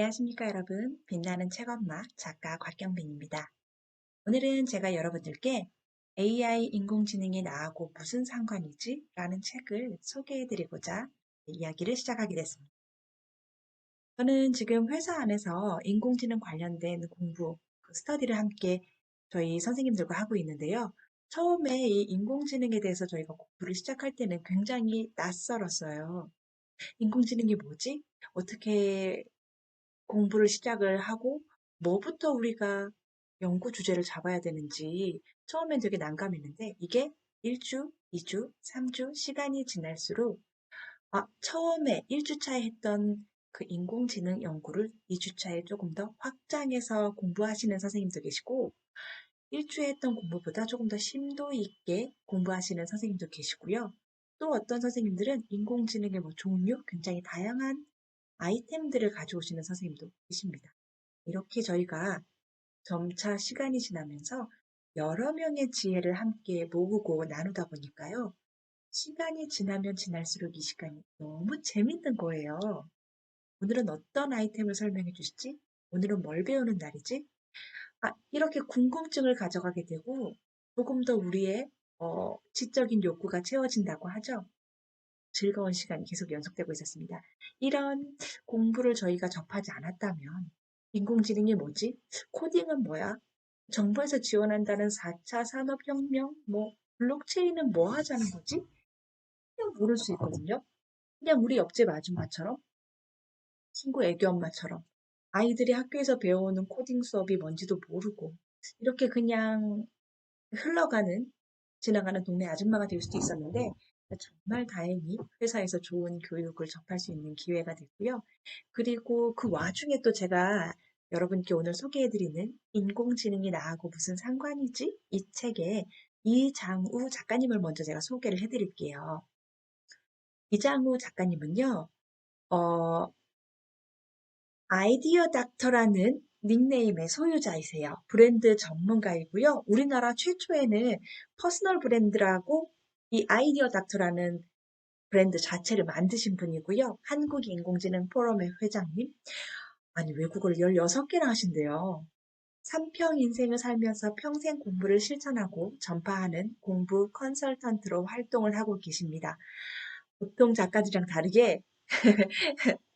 안녕하십니까, 여러분. 빛나는 책엄마 작가 곽경빈입니다. 오늘은 제가 여러분들께 AI 인공지능이 나하고 무슨 상관이지? 라는 책을 소개해드리고자 이야기를 시작하게 됐습니다. 저는 지금 회사 안에서 인공지능 관련된 공부, 스터디를 함께 저희 선생님들과 하고 있는데요. 처음에 이 인공지능에 대해서 저희가 공부를 시작할 때는 굉장히 낯설었어요. 인공지능이 뭐지? 어떻게 공부를 시작을 하고 뭐부터 우리가 연구 주제를 잡아야 되는지 처음엔 되게 난감했는데 이게 1주, 2주, 3주 시간이 지날수록 처음에 1주차에 했던 그 인공지능 연구를 2주차에 조금 더 확장해서 공부하시는 선생님도 계시고 1주에 했던 공부보다 조금 더 심도 있게 공부하시는 선생님도 계시고요. 또 어떤 선생님들은 인공지능의 종류, 굉장히 다양한 아이템들을 가져오시는 선생님도 계십니다. 이렇게 저희가 점차 시간이 지나면서 여러 명의 지혜를 함께 모으고 나누다 보니까요. 시간이 지나면 지날수록 이 시간이 너무 재밌는 거예요. 오늘은 어떤 아이템을 설명해 주시지? 오늘은 뭘 배우는 날이지? 이렇게 궁금증을 가져가게 되고 조금 더 우리의 지적인 욕구가 채워진다고 하죠. 즐거운 시간이 계속 연속되고 있었습니다. 이런 공부를 저희가 접하지 않았다면 인공지능이 뭐지? 코딩은 뭐야? 정부에서 지원한다는 4차 산업혁명? 블록체인은 뭐 하자는 거지? 그냥 모를 수 있거든요. 그냥 우리 옆집 아줌마처럼, 친구 애기 엄마처럼 아이들이 학교에서 배워오는 코딩 수업이 뭔지도 모르고 이렇게 그냥 흘러가는, 지나가는 동네 아줌마가 될 수도 있었는데 정말 다행히 회사에서 좋은 교육을 접할 수 있는 기회가 됐고요. 그리고 그 와중에 또 제가 여러분께 오늘 소개해드리는 인공지능이 나하고 무슨 상관이지? 이 책에 이장우 작가님을 먼저 제가 소개를 해드릴게요. 이장우 작가님은요, 어, 아이디어 닥터라는 닉네임의 소유자이세요. 브랜드 전문가이고요. 우리나라 최초에는 퍼스널 브랜드라고 이 아이디어 닥터라는 브랜드 자체를 만드신 분이고요. 한국인공지능 포럼의 회장님. 아니, 외국어를 16개나 하신대요. 3평 인생을 살면서 평생 공부를 실천하고 전파하는 공부 컨설턴트로 활동을 하고 계십니다. 보통 작가들이랑 다르게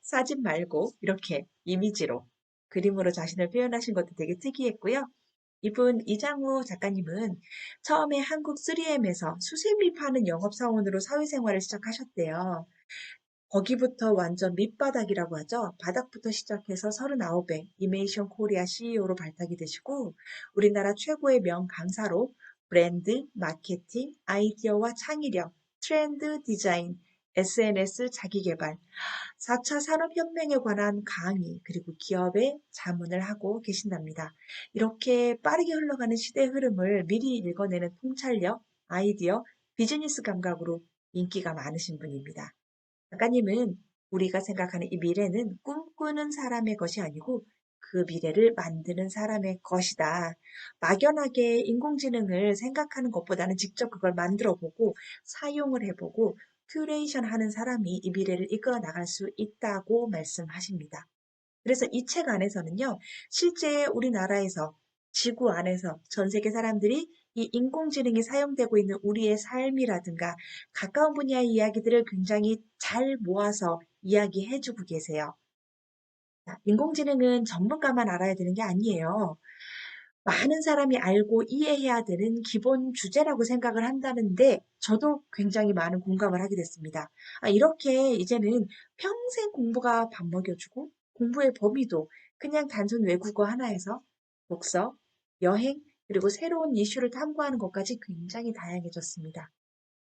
사진 말고 이렇게 이미지로, 그림으로 자신을 표현하신 것도 되게 특이했고요. 이분 이장우 작가님은 처음에 한국 3M에서 수세미 파는 영업사원으로 사회생활을 시작하셨대요. 거기부터 완전 밑바닥이라고 하죠. 바닥부터 시작해서 39배 이메이션 코리아 CEO로 발탁이 되시고 우리나라 최고의 명강사로 브랜드, 마케팅, 아이디어와 창의력, 트렌드 디자인, SNS 자기개발, 4차 산업혁명에 관한 강의, 그리고 기업에 자문을 하고 계신답니다. 이렇게 빠르게 흘러가는 시대의 흐름을 미리 읽어내는 통찰력, 아이디어, 비즈니스 감각으로 인기가 많으신 분입니다. 작가님은 우리가 생각하는 이 미래는 꿈꾸는 사람의 것이 아니고 그 미래를 만드는 사람의 것이다. 막연하게 인공지능을 생각하는 것보다는 직접 그걸 만들어 보고 사용을 해보고 큐레이션 하는 사람이 이 미래를 이끌어 나갈 수 있다고 말씀하십니다. 그래서 이 책 안에서는요, 실제 우리나라에서, 지구 안에서 전 세계 사람들이 이 인공지능이 사용되고 있는 우리의 삶이라든가 가까운 분야의 이야기들을 굉장히 잘 모아서 이야기해주고 계세요. 인공지능은 전문가만 알아야 되는 게 아니에요. 많은 사람이 알고 이해해야 되는 기본 주제라고 생각을 한다는데 저도 굉장히 많은 공감을 하게 됐습니다. 이렇게 이제는 평생 공부가 밥 먹여주고 공부의 범위도 그냥 단순 외국어 하나에서 독서, 여행, 그리고 새로운 이슈를 탐구하는 것까지 굉장히 다양해졌습니다.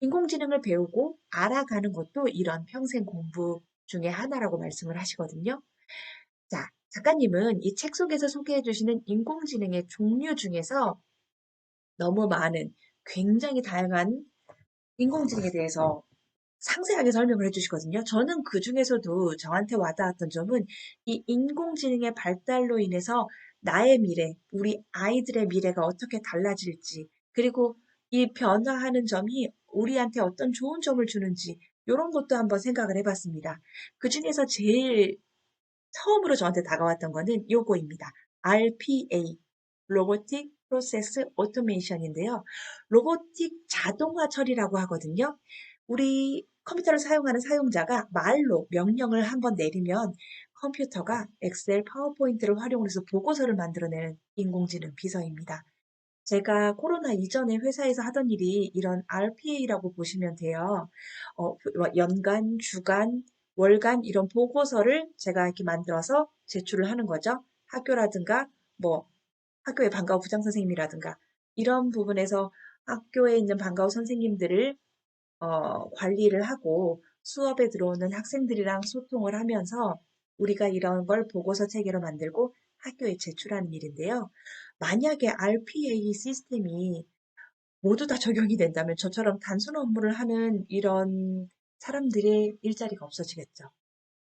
인공지능을 배우고 알아가는 것도 이런 평생 공부 중에 하나라고 말씀을 하시거든요. 자, 작가님은 이 책 속에서 소개해 주시는 인공지능의 종류 중에서 너무 많은 굉장히 다양한 인공지능에 대해서 상세하게 설명을 해주시거든요. 저는 그 중에서도 저한테 와닿았던 점은 이 인공지능의 발달로 인해서 나의 미래, 우리 아이들의 미래가 어떻게 달라질지, 그리고 이 변화하는 점이 우리한테 어떤 좋은 점을 주는지, 이런 것도 한번 생각을 해봤습니다. 그 중에서 제일 처음으로 저한테 다가왔던 거는 요거입니다. RPA, Robotic Process Automation인데요. 로보틱 자동화 처리라고 하거든요. 우리 컴퓨터를 사용하는 사용자가 말로 명령을 한번 내리면 컴퓨터가 엑셀, 파워포인트를 활용해서 보고서를 만들어내는 인공지능 비서입니다. 제가 코로나 이전에 회사에서 하던 일이 이런 RPA라고 보시면 돼요. 연간, 주간, 월간 이런 보고서를 제가 이렇게 만들어서 제출을 하는 거죠. 학교라든가 뭐 학교의 방과후 부장 선생님이라든가 이런 부분에서 학교에 있는 방과후 선생님들을 관리를 하고 수업에 들어오는 학생들이랑 소통을 하면서 우리가 이런 걸 보고서 체계로 만들고 학교에 제출하는 일인데요. 만약에 RPA 시스템이 모두 다 적용이 된다면 저처럼 단순 업무를 하는 이런 사람들의 일자리가 없어지겠죠.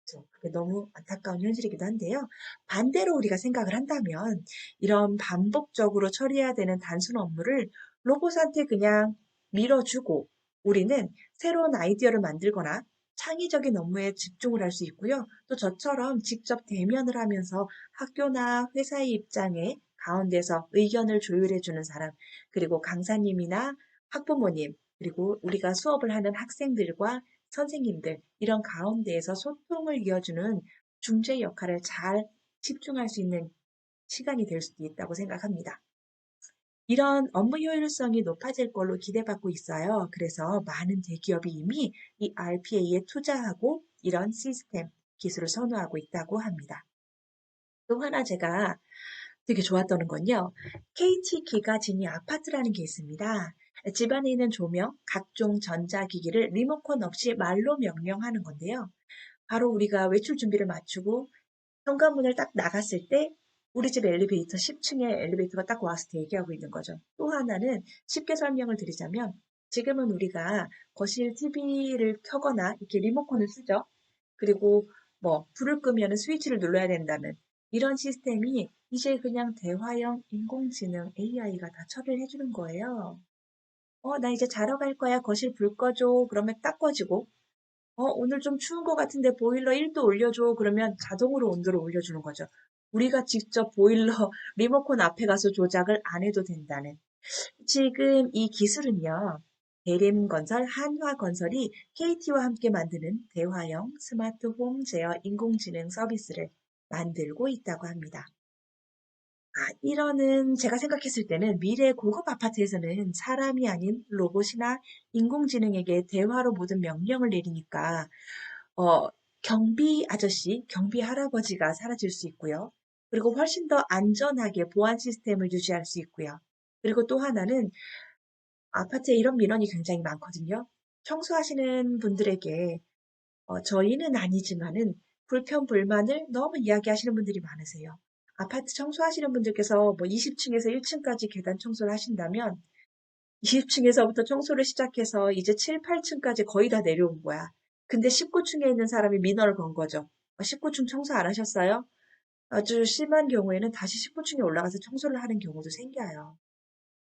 그래서 그게 너무 안타까운 현실이기도 한데요. 반대로 우리가 생각을 한다면 이런 반복적으로 처리해야 되는 단순 업무를 로봇한테 그냥 밀어주고 우리는 새로운 아이디어를 만들거나 창의적인 업무에 집중을 할 수 있고요. 또 저처럼 직접 대면을 하면서 학교나 회사의 입장에 가운데서 의견을 조율해주는 사람, 그리고 강사님이나 학부모님, 그리고 우리가 수업을 하는 학생들과 선생님들, 이런 가운데에서 소통을 이어주는 중재 역할을 잘 집중할 수 있는 시간이 될 수도 있다고 생각합니다. 이런 업무 효율성이 높아질 걸로 기대받고 있어요. 그래서 많은 대기업이 이미 이 RPA에 투자하고 이런 시스템, 기술을 선호하고 있다고 합니다. 또 하나 제가 되게 좋았던 건요. KT 기가진이 아파트라는 게 있습니다. 집안에 있는 조명, 각종 전자기기를 리모컨 없이 말로 명령하는 건데요. 바로 우리가 외출 준비를 마치고 현관문을 딱 나갔을 때 우리 집 엘리베이터 10층에 엘리베이터가 딱 와서 대기하고 있는 거죠. 또 하나는 쉽게 설명을 드리자면 지금은 우리가 거실 TV를 켜거나 이렇게 리모컨을 쓰죠. 그리고 뭐 불을 끄면 스위치를 눌러야 된다는 이런 시스템이 이제 그냥 대화형 인공지능 AI가 다 처리를 해주는 거예요. 나 이제 자러 갈 거야. 거실 불 꺼줘. 그러면 딱 꺼지고 오늘 좀 추운 것 같은데 보일러 1도 올려줘. 그러면 자동으로 온도를 올려주는 거죠. 우리가 직접 보일러 리모컨 앞에 가서 조작을 안 해도 된다는. 지금 이 기술은요. 대림건설, 한화건설이 KT와 함께 만드는 대화형 스마트 홈 제어 인공지능 서비스를 만들고 있다고 합니다. 이러는 제가 생각했을 때는 미래 고급 아파트에서는 사람이 아닌 로봇이나 인공지능에게 대화로 모든 명령을 내리니까 어, 경비 아저씨, 경비 할아버지가 사라질 수 있고요. 그리고 훨씬 더 안전하게 보안 시스템을 유지할 수 있고요. 그리고 또 하나는 아파트에 이런 민원이 굉장히 많거든요. 청소하시는 분들에게 저희는 아니지만은 불편, 불만을 너무 이야기하시는 분들이 많으세요. 아파트 청소하시는 분들께서 뭐 20층에서 1층까지 계단 청소를 하신다면 20층에서부터 청소를 시작해서 이제 7, 8층까지 거의 다 내려온 거야. 근데 19층에 있는 사람이 민원을 건 거죠. 19층 청소 안 하셨어요? 아주 심한 경우에는 다시 19층에 올라가서 청소를 하는 경우도 생겨요.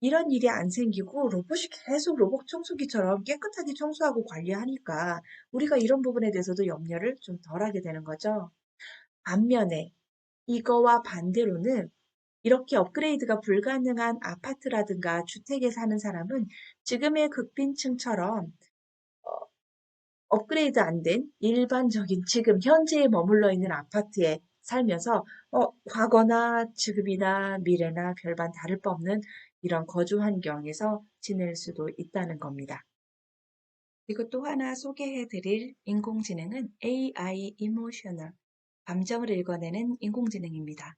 이런 일이 안 생기고 로봇이 계속 로봇 청소기처럼 깨끗하게 청소하고 관리하니까 우리가 이런 부분에 대해서도 염려를 좀 덜하게 되는 거죠. 반면에 이거와 반대로는 이렇게 업그레이드가 불가능한 아파트라든가 주택에 사는 사람은 지금의 극빈층처럼 업그레이드 안 된 일반적인 지금 현재에 머물러 있는 아파트에 살면서 과거나 지금이나 미래나 별반 다를 바 없는 이런 거주 환경에서 지낼 수도 있다는 겁니다. 그리고 또 하나 소개해 드릴 인공지능은 AI Emotional, 감정을 읽어내는 인공지능입니다.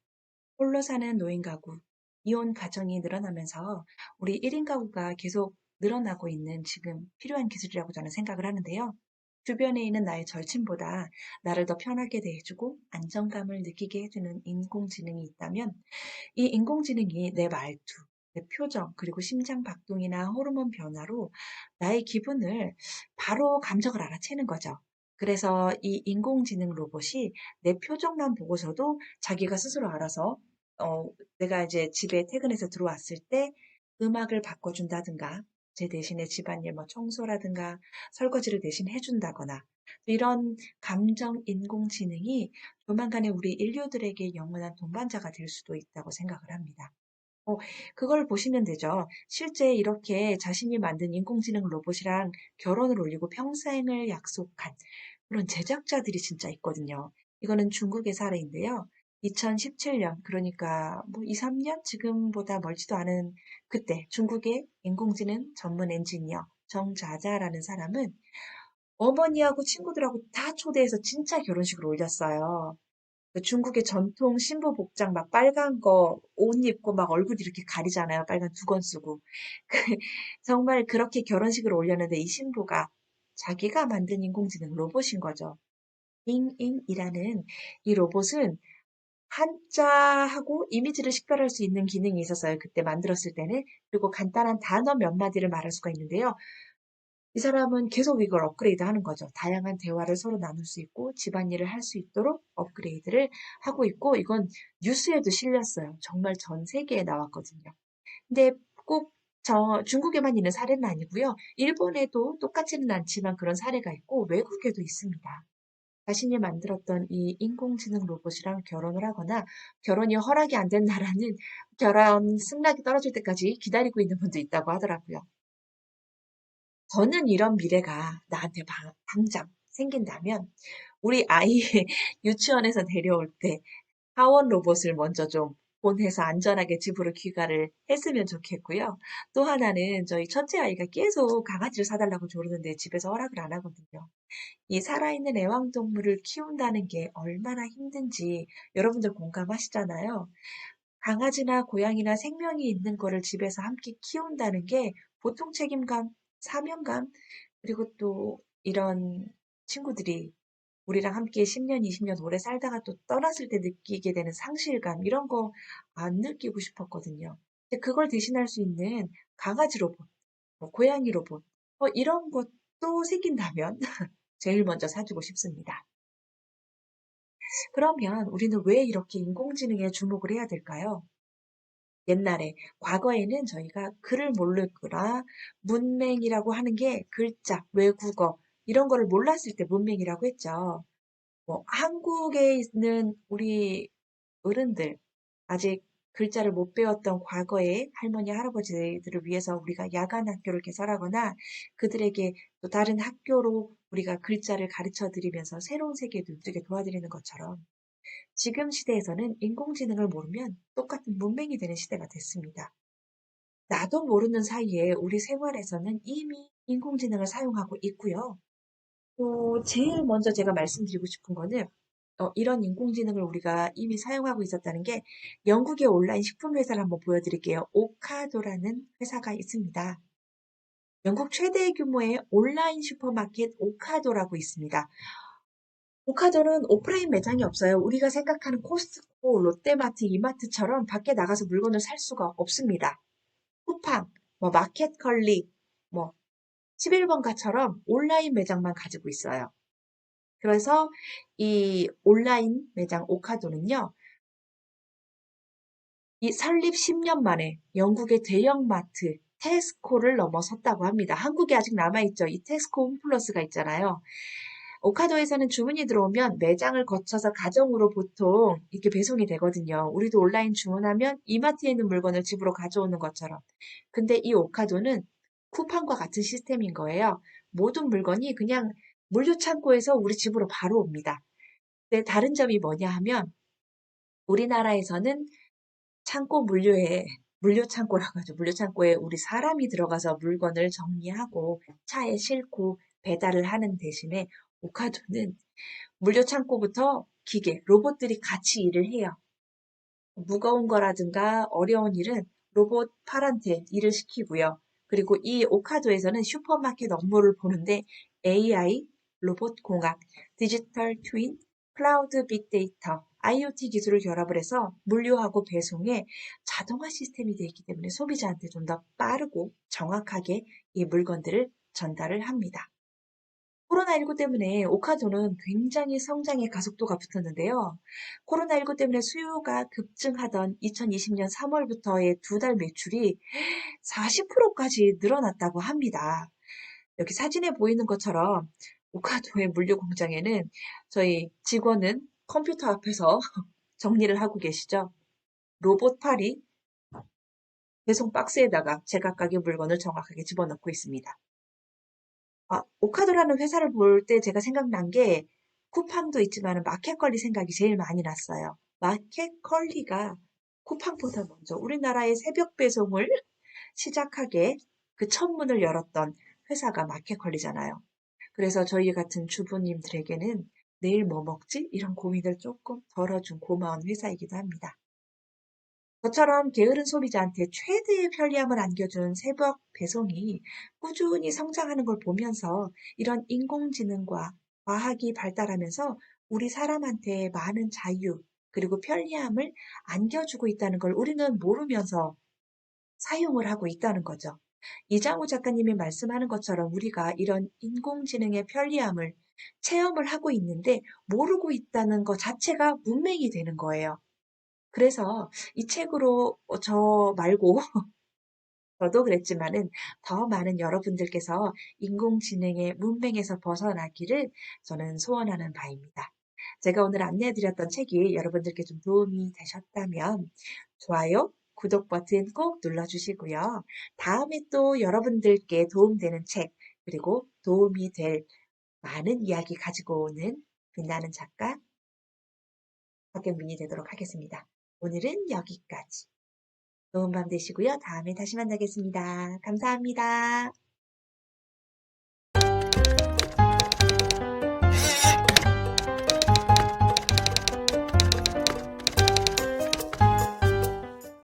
홀로 사는 노인 가구, 이혼 가정이 늘어나면서 우리 1인 가구가 계속 늘어나고 있는 지금 필요한 기술이라고 저는 생각을 하는데요. 주변에 있는 나의 절친보다 나를 더 편하게 대해주고 안정감을 느끼게 해주는 인공지능이 있다면 이 인공지능이 내 말투, 내 표정, 그리고 심장 박동이나 호르몬 변화로 나의 기분을 바로 감정을 알아채는 거죠. 그래서 이 인공지능 로봇이 내 표정만 보고서도 자기가 스스로 알아서 내가 이제 집에 퇴근해서 들어왔을 때 음악을 바꿔준다든가 제 대신에 집안일 뭐 청소라든가 설거지를 대신 해준다거나 이런 감정 인공지능이 조만간에 우리 인류들에게 영원한 동반자가 될 수도 있다고 생각을 합니다. 어, 그걸 보시면 되죠. 실제 이렇게 자신이 만든 인공지능 로봇이랑 결혼을 올리고 평생을 약속한 그런 제작자들이 진짜 있거든요. 이거는 중국의 사례인데요. 2017년, 그러니까 뭐 2, 3년 지금보다 멀지도 않은 그때 중국의 인공지능 전문 엔지니어 정자자라는 사람은 어머니하고 친구들하고 다 초대해서 진짜 결혼식을 올렸어요. 그 중국의 전통 신부 복장 막 빨간 거 옷 입고 막 얼굴 이렇게 가리잖아요. 빨간 두건 쓰고. 정말 그렇게 결혼식을 올렸는데 이 신부가 자기가 만든 인공지능 로봇인 거죠. 잉잉이라는 이 로봇은 한자하고 이미지를 식별할 수 있는 기능이 있었어요. 그때 만들었을 때는. 그리고 간단한 단어 몇 마디를 말할 수가 있는데요. 이 사람은 계속 이걸 업그레이드 하는 거죠. 다양한 대화를 서로 나눌 수 있고 집안일을 할 수 있도록 업그레이드를 하고 있고 이건 뉴스에도 실렸어요. 정말 전 세계에 나왔거든요. 근데 꼭 중국에만 있는 사례는 아니고요. 일본에도 똑같지는 않지만 그런 사례가 있고 외국에도 있습니다. 자신이 만들었던 이 인공지능 로봇이랑 결혼을 하거나 결혼이 허락이 안 된 나라는 결혼 승낙이 떨어질 때까지 기다리고 있는 분도 있다고 하더라고요. 저는 이런 미래가 나한테 당장 생긴다면 우리 아이 유치원에서 데려올 때 하원 로봇을 먼저 좀 보내서 안전하게 집으로 귀가를 했으면 좋겠고요. 또 하나는 저희 첫째 아이가 계속 강아지를 사달라고 조르는데 집에서 허락을 안 하거든요. 이 살아있는 애완동물을 키운다는 게 얼마나 힘든지 여러분들 공감하시잖아요. 강아지나 고양이나 생명이 있는 거를 집에서 함께 키운다는 게 보통 책임감, 사명감, 그리고 또 이런 친구들이 우리랑 함께 10년, 20년 오래 살다가 또 떠났을 때 느끼게 되는 상실감, 이런 거 안 느끼고 싶었거든요. 근데 그걸 대신할 수 있는 강아지 로봇, 뭐 고양이 로봇, 이런 것도 생긴다면 제일 먼저 사주고 싶습니다. 그러면 우리는 왜 이렇게 인공지능에 주목을 해야 될까요? 옛날에, 과거에는 저희가 글을 모르거나 문맹이라고 하는 게 글자, 외국어, 이런 거를 몰랐을 때 문맹이라고 했죠. 뭐, 한국에 있는 우리 어른들, 아직 글자를 못 배웠던 과거의 할머니, 할아버지들을 위해서 우리가 야간 학교를 개설하거나 그들에게 또 다른 학교로 우리가 글자를 가르쳐 드리면서 새로운 세계에 눈뜨게 도와드리는 것처럼 지금 시대에서는 인공지능을 모르면 똑같은 문맹이 되는 시대가 됐습니다. 나도 모르는 사이에 우리 생활에서는 이미 인공지능을 사용하고 있고요. 또 제일 먼저 제가 말씀드리고 싶은 거는 이런 인공지능을 우리가 이미 사용하고 있었다는 게 영국의 온라인 식품 회사를 한번 보여드릴게요. 오카도라는 회사가 있습니다. 영국 최대 규모의 온라인 슈퍼마켓 오카도라고 있습니다. 오카도는 오프라인 매장이 없어요. 우리가 생각하는 코스트코, 롯데마트, 이마트처럼 밖에 나가서 물건을 살 수가 없습니다. 쿠팡, 뭐 마켓컬리, 뭐 11번가처럼 온라인 매장만 가지고 있어요. 그래서 이 온라인 매장 오카도는요, 이 설립 10년 만에 영국의 대형마트 테스코를 넘어섰다고 합니다. 한국에 아직 남아있죠. 이 테스코 홈플러스가 있잖아요. 오카도에서는 주문이 들어오면 매장을 거쳐서 가정으로 보통 이렇게 배송이 되거든요. 우리도 온라인 주문하면 이마트에 있는 물건을 집으로 가져오는 것처럼. 근데 이 오카도는 쿠팡과 같은 시스템인 거예요. 모든 물건이 그냥 물류창고에서 우리 집으로 바로 옵니다. 근데 다른 점이 뭐냐 하면 우리나라에서는 창고 물류창고라고 하죠. 물류창고에 우리 사람이 들어가서 물건을 정리하고 차에 싣고 배달을 하는 대신에 오카도는 물류창고부터 기계, 로봇들이 같이 일을 해요. 무거운 거라든가 어려운 일은 로봇 팔한테 일을 시키고요. 그리고 이 오카도에서는 슈퍼마켓 업무를 보는데 AI, 로봇 공학, 디지털 트윈, 클라우드 빅데이터, IoT 기술을 결합을 해서 물류하고 배송에 자동화 시스템이 되어 있기 때문에 소비자한테 좀 더 빠르고 정확하게 이 물건들을 전달을 합니다. 코로나19 때문에 오카도는 굉장히 성장의 가속도가 붙었는데요. 코로나19 때문에 수요가 급증하던 2020년 3월부터의 두 달 매출이 40%까지 늘어났다고 합니다. 여기 사진에 보이는 것처럼 오카도의 물류 공장에는 저희 직원은 컴퓨터 앞에서 정리를 하고 계시죠. 로봇 팔이 배송 박스에다가 제각각의 물건을 정확하게 집어넣고 있습니다. 오카도라는 회사를 볼 때 제가 생각난 게 쿠팡도 있지만 마켓컬리 생각이 제일 많이 났어요. 마켓컬리가 쿠팡보다 먼저 우리나라의 새벽 배송을 시작하게 그 첫 문을 열었던 회사가 마켓컬리잖아요. 그래서 저희 같은 주부님들에게는 내일 뭐 먹지? 이런 고민을 조금 덜어준 고마운 회사이기도 합니다. 저처럼 게으른 소비자한테 최대의 편리함을 안겨준 새벽 배송이 꾸준히 성장하는 걸 보면서 이런 인공지능과 과학이 발달하면서 우리 사람한테 많은 자유 그리고 편리함을 안겨주고 있다는 걸 우리는 모르면서 사용을 하고 있다는 거죠. 이장우 작가님이 말씀하는 것처럼 우리가 이런 인공지능의 편리함을 체험을 하고 있는데 모르고 있다는 것 자체가 문맹이 되는 거예요. 그래서 이 책으로 저 말고 저도 그랬지만은 더 많은 여러분들께서 인공지능의 문맹에서 벗어나기를 저는 소원하는 바입니다. 제가 오늘 안내해드렸던 책이 여러분들께 좀 도움이 되셨다면 좋아요, 구독 버튼 꼭 눌러주시고요. 다음에 또 여러분들께 도움되는 책, 그리고 도움이 될 많은 이야기 가지고 오는 빛나는 작가 박경민이 되도록 하겠습니다. 오늘은 여기까지. 좋은 밤 되시고요. 다음에 다시 만나겠습니다. 감사합니다.